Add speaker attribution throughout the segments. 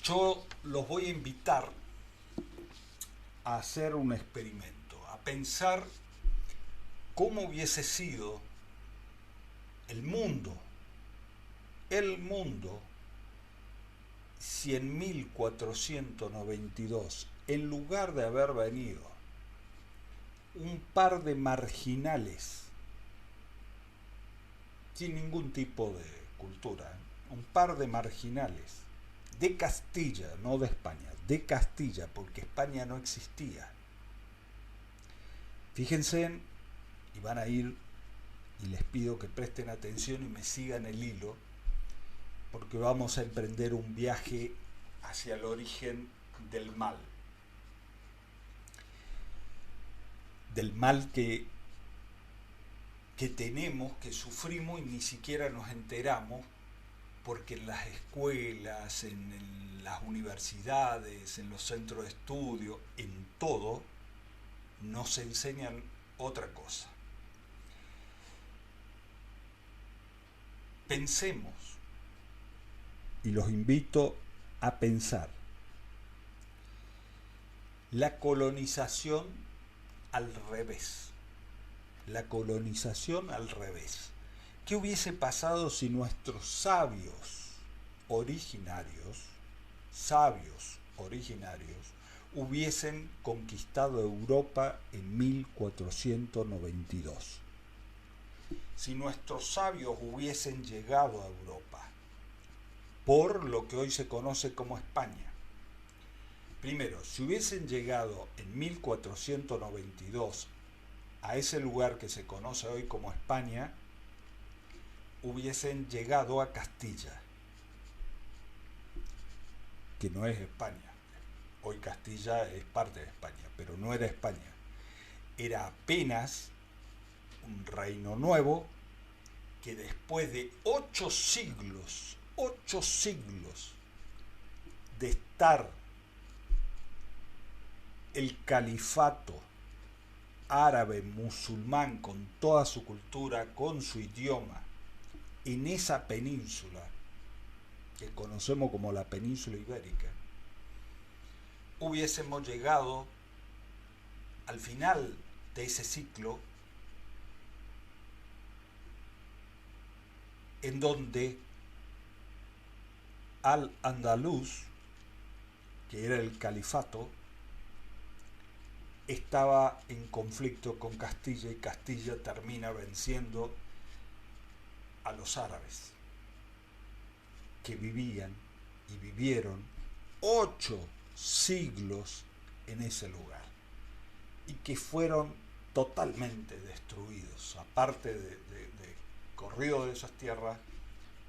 Speaker 1: Yo los voy a invitar a hacer un experimento, a pensar cómo hubiese sido el mundo, el mundo, si en 1492, en lugar de haber venido un par de marginales, sin ningún tipo de cultura, un par de marginales, de Castilla, no de España, de Castilla, porque España no existía. Fíjense, y van a ir, y les pido que presten atención y me sigan el hilo, porque vamos a emprender un viaje hacia el origen del mal. Del mal que tenemos, que sufrimos y ni siquiera nos enteramos, porque en las escuelas, en las universidades, en los centros de estudio, en todo, nos enseñan otra cosa. Pensemos, y los invito a pensar, la colonización al revés. La colonización al revés. ¿Qué hubiese pasado si nuestros sabios originarios, hubiesen conquistado Europa en 1492? Si nuestros sabios hubiesen llegado a Europa por lo que hoy se conoce como España. Primero, si hubiesen llegado en 1492 a ese lugar que se conoce hoy como España, hubiesen llegado a Castilla, que no es España. Hoy Castilla es parte de España, pero no era España. Era apenas un reino nuevo que después de 8 siglos de estar el califato árabe musulmán con toda su cultura, con su idioma, en esa península que conocemos como la península ibérica, hubiésemos llegado al final de ese ciclo en donde Al-Andalus, que era el califato, estaba en conflicto con Castilla y Castilla termina venciendo a los árabes que vivían y vivieron 8 siglos en ese lugar y que fueron totalmente destruidos. Aparte de corrido de esas tierras,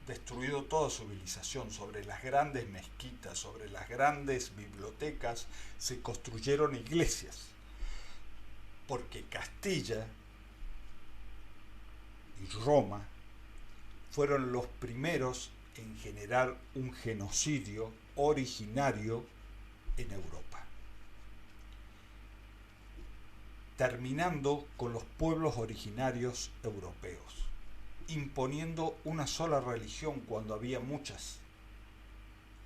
Speaker 1: destruido toda civilización. Sobre las grandes mezquitas, sobre las grandes bibliotecas se construyeron iglesias, porque Castilla y Roma fueron los primeros en generar un genocidio originario en Europa, terminando con los pueblos originarios europeos, imponiendo una sola religión cuando había muchas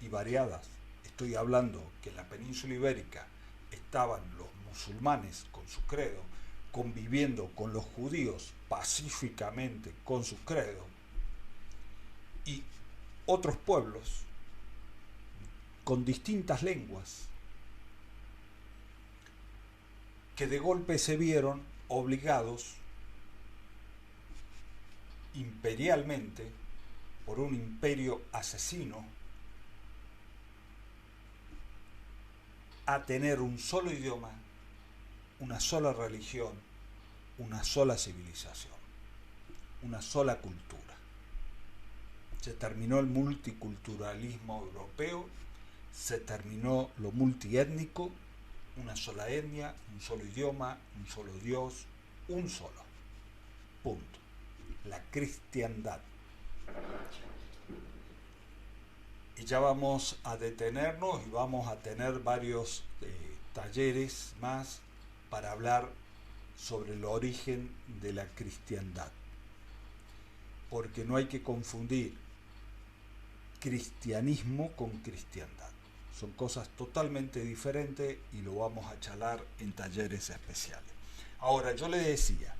Speaker 1: y variadas. Estoy hablando que en la península ibérica estaban los musulmanes con su credo, conviviendo con los judíos pacíficamente con su credo, y otros pueblos con distintas lenguas que de golpe se vieron obligados imperialmente por un imperio asesino a tener un solo idioma, una sola religión, una sola civilización, una sola cultura. Se terminó el multiculturalismo europeo, se terminó lo multiétnico, una sola etnia, un solo idioma, un solo Dios, un solo. Punto. La cristiandad. Y ya vamos a detenernos y vamos a tener varios talleres más para hablar sobre el origen de la cristiandad. Porque no hay que confundir cristianismo con cristiandad. Son cosas totalmente diferentes y lo vamos a charlar en talleres especiales. Ahora, yo le decía,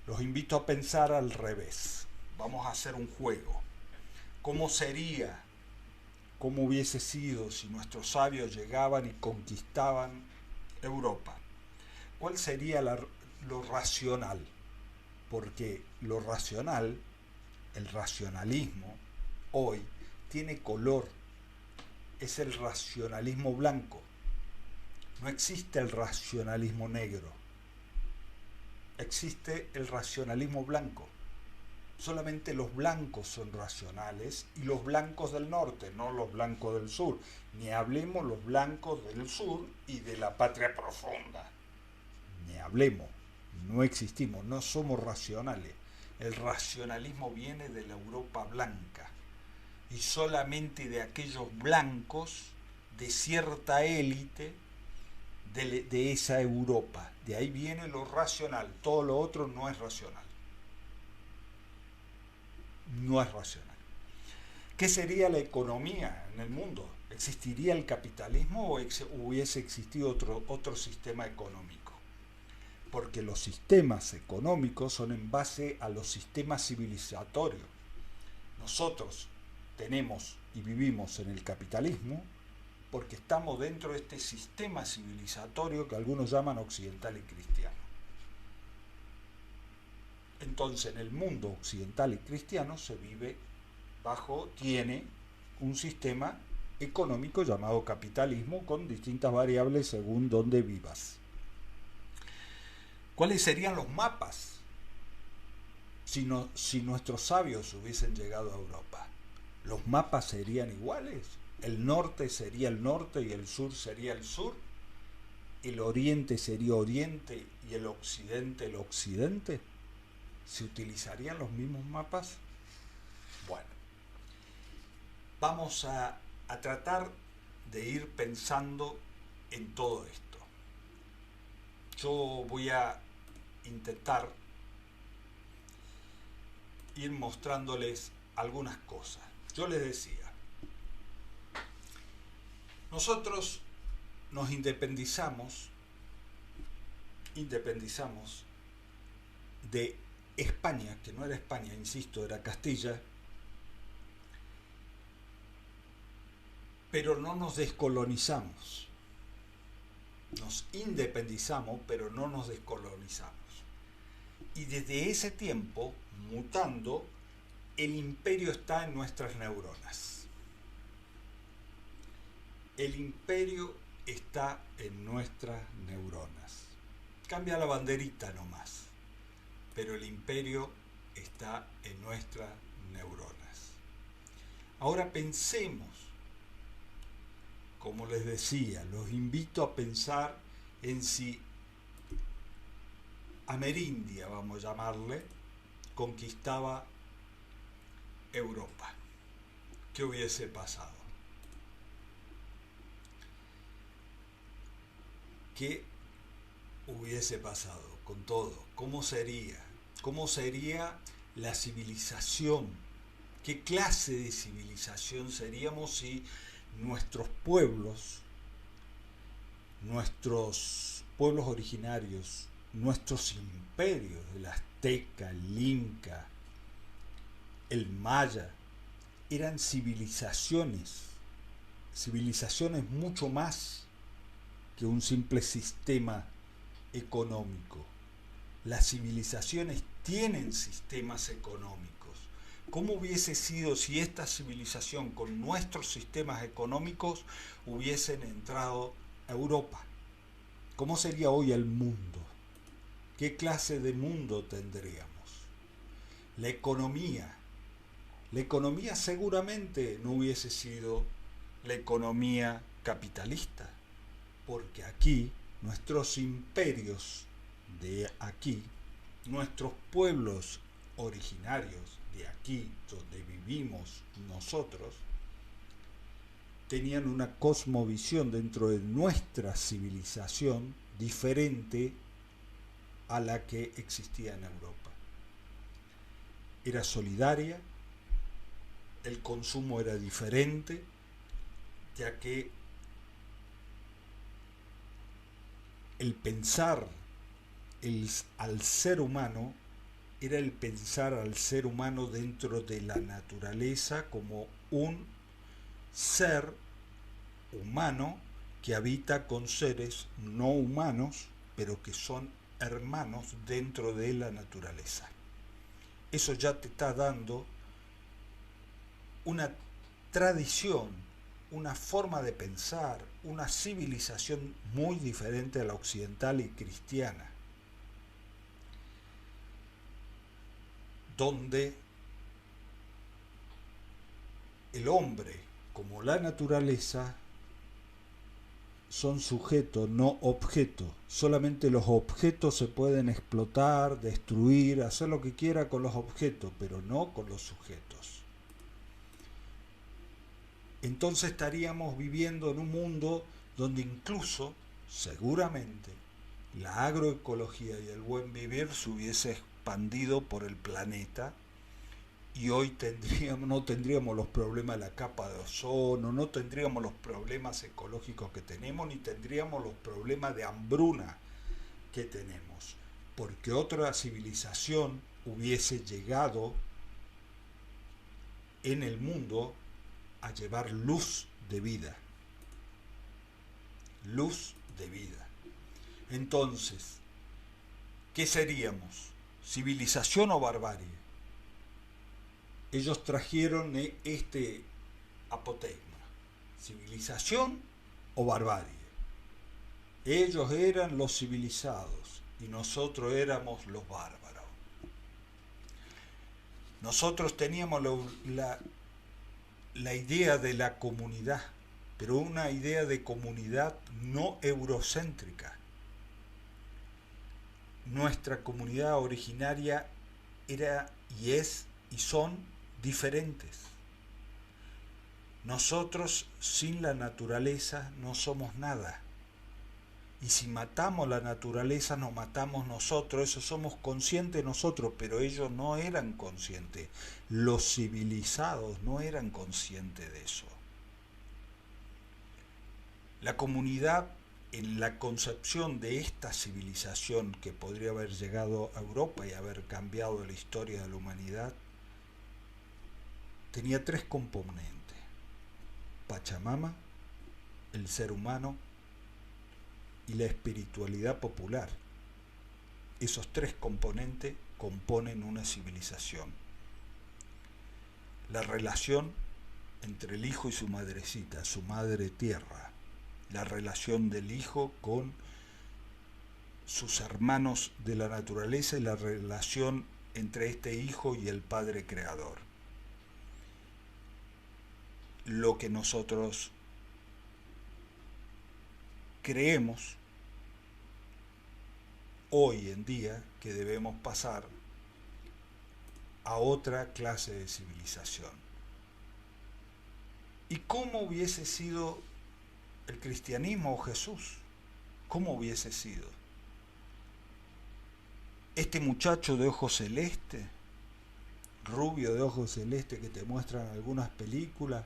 Speaker 1: los invito a pensar al revés. Vamos a hacer un juego. ¿Cómo sería, cómo hubiese sido si nuestros sabios llegaban y conquistaban Europa? ¿Cuál sería lo racional? Porque lo racional, el racionalismo, hoy tiene color. Es el racionalismo blanco. No existe el racionalismo negro. Existe el racionalismo blanco. Solamente los blancos son racionales y los blancos del norte, no los blancos del sur. Ni hablemos los blancos del sur y de la patria profunda. Ni hablemos. No existimos, no somos racionales. El racionalismo viene de la Europa blanca y solamente de aquellos blancos de cierta élite de esa Europa. De ahí viene lo racional, todo lo otro no es racional. No es racional. ¿Qué sería la economía en el mundo? ¿Existiría el capitalismo o hubiese existido otro sistema económico? Porque los sistemas económicos son en base a los sistemas civilizatorios. Nosotros tenemos y vivimos en el capitalismo porque estamos dentro de este sistema civilizatorio que algunos llaman occidental y cristiano. Entonces, en el mundo occidental y cristiano se vive tiene un sistema económico llamado capitalismo con distintas variables según donde vivas. ¿Cuáles serían los mapas si nuestros sabios hubiesen llegado a Europa? ¿Los mapas serían iguales? ¿El norte sería el norte y el sur sería el sur? ¿El oriente sería oriente y el occidente? ¿Se utilizarían los mismos mapas? Bueno, vamos a tratar de ir pensando en todo esto. Yo voy a intentar ir mostrándoles algunas cosas. Yo les decía, nosotros nos independizamos de España, que no era España, insisto, era Castilla, pero no nos descolonizamos. Nos independizamos, pero no nos descolonizamos. Y desde ese tiempo, mutando, el imperio está en nuestras neuronas. El imperio está en nuestras neuronas. Cambia la banderita nomás, pero el imperio está en nuestras neuronas. Ahora pensemos, como les decía, los invito a pensar en si Amerindia, vamos a llamarle, conquistaba Europa. ¿Qué hubiese pasado? ¿Qué hubiese pasado con todo? ¿Cómo sería? ¿Cómo sería la civilización? ¿Qué clase de civilización seríamos si nuestros pueblos originarios, nuestros imperios, el azteca, el inca, el maya, eran civilizaciones mucho más que un simple sistema económico? Las civilizaciones tienen sistemas económicos. ¿Cómo hubiese sido si esta civilización con nuestros sistemas económicos hubiesen entrado a Europa? ¿Cómo sería hoy el mundo? ¿Qué clase de mundo tendríamos? La economía seguramente no hubiese sido la economía capitalista, porque aquí nuestros imperios de aquí, nuestros pueblos originarios de aquí, donde vivimos nosotros, tenían una cosmovisión dentro de nuestra civilización diferente a la que existía en Europa. Era solidaria, el consumo era diferente, ya que el pensar al ser humano era el pensar al ser humano dentro de la naturaleza como un ser humano que habita con seres no humanos, pero que son hermanos dentro de la naturaleza. Eso ya te está dando una tradición, una forma de pensar, una civilización muy diferente a la occidental y cristiana, donde el hombre, como la naturaleza, son sujetos, no objetos. Solamente los objetos se pueden explotar, destruir, hacer lo que quiera con los objetos, pero no con los sujetos. Entonces estaríamos viviendo en un mundo donde incluso, seguramente, la agroecología y el buen vivir se hubiese expandido por el planeta y hoy no tendríamos los problemas de la capa de ozono, no tendríamos los problemas ecológicos que tenemos, ni tendríamos los problemas de hambruna que tenemos, porque otra civilización hubiese llegado en el mundo a llevar luz de vida. Luz de vida. Entonces, ¿qué seríamos? ¿Civilización o barbarie? Ellos trajeron este apotegma, civilización o barbarie. Ellos eran los civilizados y nosotros éramos los bárbaros. Nosotros teníamos la idea de la comunidad, pero una idea de comunidad no eurocéntrica. Nuestra comunidad originaria era y es y son diferentes. Nosotros sin la naturaleza no somos nada. Y si matamos la naturaleza nos matamos nosotros, eso somos conscientes nosotros, pero ellos no eran conscientes. Los civilizados no eran conscientes de eso. La comunidad, en la concepción de esta civilización que podría haber llegado a Europa y haber cambiado la historia de la humanidad, tenía tres componentes: Pachamama, el ser humano y la espiritualidad popular. Esos tres componentes componen una civilización. La relación entre el hijo y su madrecita, su madre tierra, la relación del hijo con sus hermanos de la naturaleza y la relación entre este hijo y el padre creador. Lo que nosotros creemos hoy en día que debemos pasar a otra clase de civilización. ¿Y cómo hubiese sido el cristianismo o Jesús? ¿Cómo hubiese sido? Este muchacho de ojos celeste, rubio de ojos celeste que te muestran algunas películas,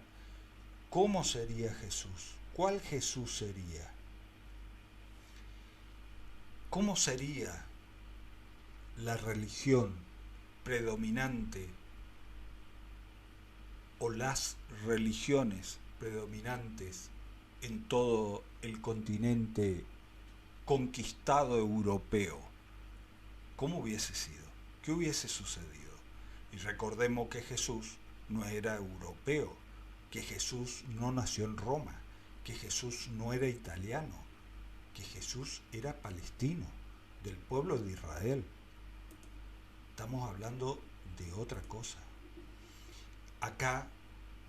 Speaker 1: ¿cómo sería Jesús? ¿Cuál Jesús sería? ¿Cómo sería la religión predominante o las religiones predominantes en todo el continente conquistado europeo? ¿Cómo hubiese sido? ¿Qué hubiese sucedido? Y recordemos que Jesús no era europeo, que Jesús no nació en Roma, que Jesús no era italiano, que Jesús era palestino, del pueblo de Israel. Estamos hablando de otra cosa. Acá,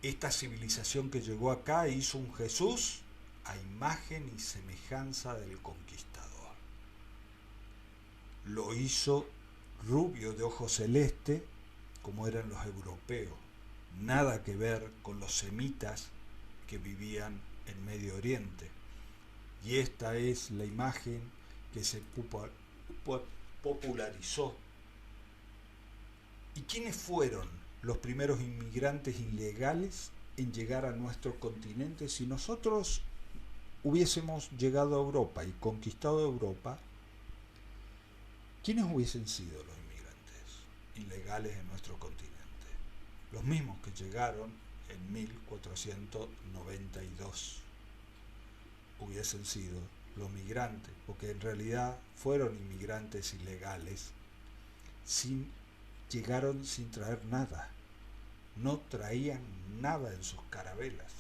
Speaker 1: esta civilización que llegó acá hizo un Jesús a imagen y semejanza del conquistador. Lo hizo rubio de ojos celeste, como eran los europeos. Nada que ver con los semitas que vivían en Medio Oriente. Y esta es la imagen que se popularizó. ¿Y quiénes fueron los primeros inmigrantes ilegales en llegar a nuestro continente. Si nosotros hubiésemos llegado a Europa y conquistado Europa, ¿quiénes hubiesen sido los inmigrantes ilegales en nuestro continente? Los mismos que llegaron en 1492 hubiesen sido los migrantes, porque en realidad fueron inmigrantes ilegales, llegaron sin traer nada, no traían nada en sus carabelas,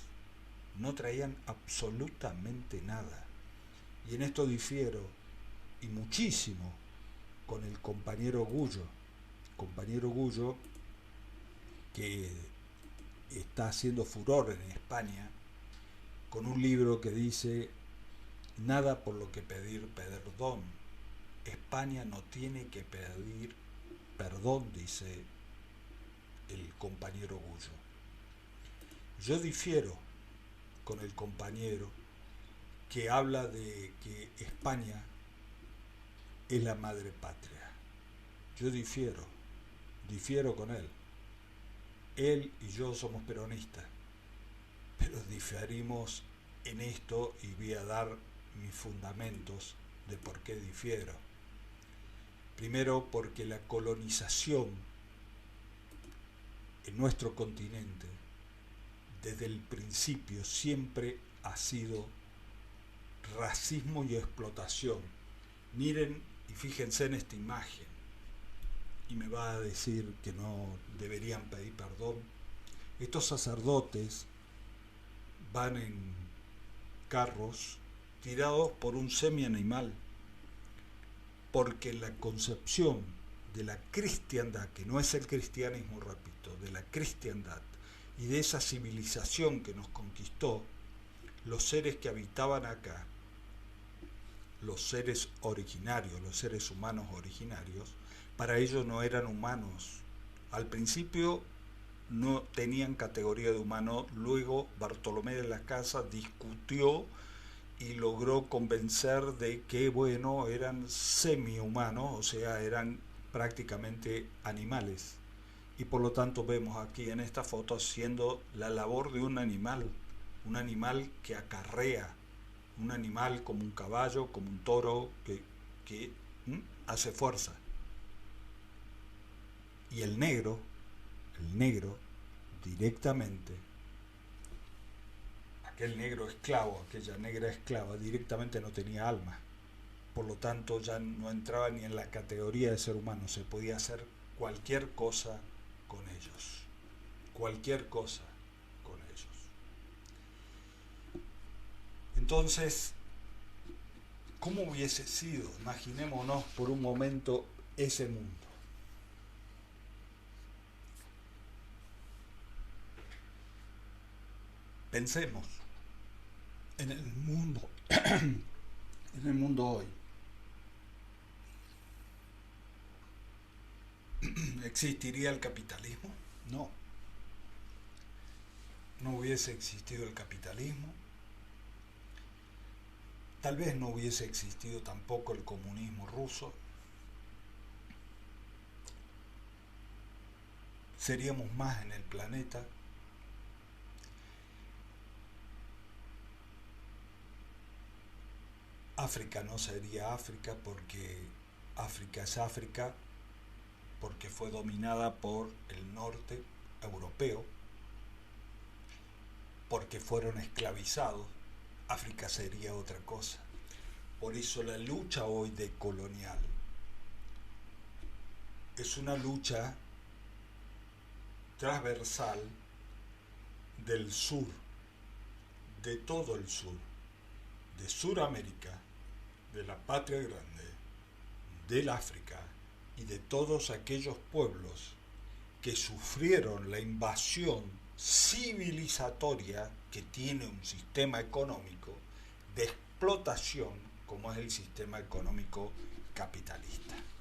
Speaker 1: no traían absolutamente nada. Y en esto difiero, y muchísimo, con el compañero Gullo, que está haciendo furor en España, con un libro que dice nada por lo que pedir perdón. España no tiene que pedir perdón, dice el compañero Gullo. Yo difiero con el compañero que habla de que España es la madre patria. Yo difiero con él. Él y yo somos peronistas, pero diferimos en esto y voy a dar mis fundamentos de por qué difiero. Primero, porque la colonización en nuestro continente desde el principio siempre ha sido racismo y explotación. Miren y fíjense en esta imagen, y me va a decir que no deberían pedir perdón. Estos sacerdotes van en carros tirados por un semi-animal, porque la concepción de la cristiandad, que no es el cristianismo, repito, de la cristiandad y de esa civilización que nos conquistó, los seres que habitaban acá, los seres originarios, los seres humanos originarios, para ellos no eran humanos. Al principio no tenían categoría de humano, luego Bartolomé de las Casas discutió y logró convencer de que, bueno, eran semi-humanos, o sea, eran prácticamente animales. Y por lo tanto vemos aquí en esta foto haciendo la labor de un animal que acarrea, un animal como un caballo, como un toro, que hace fuerza. Y el negro directamente, aquel negro esclavo, aquella negra esclava, directamente no tenía alma. Por lo tanto ya no entraba ni en la categoría de ser humano, se podía hacer cualquier cosa con ellos. Cualquier cosa con ellos. Entonces, ¿cómo hubiese sido? Imaginémonos por un momento ese mundo. Pensemos en el mundo, en el mundo hoy. ¿Existiría el capitalismo? No. No hubiese existido el capitalismo. Tal vez no hubiese existido tampoco el comunismo ruso. Seríamos más en el planeta. África no sería África porque África es África porque fue dominada por el norte europeo, porque fueron esclavizados. África sería otra cosa. Por eso la lucha hoy decolonial es una lucha transversal del sur, de todo el sur, de Suramérica, de la patria grande, del África y de todos aquellos pueblos que sufrieron la invasión civilizatoria que tiene un sistema económico de explotación como es el sistema económico capitalista.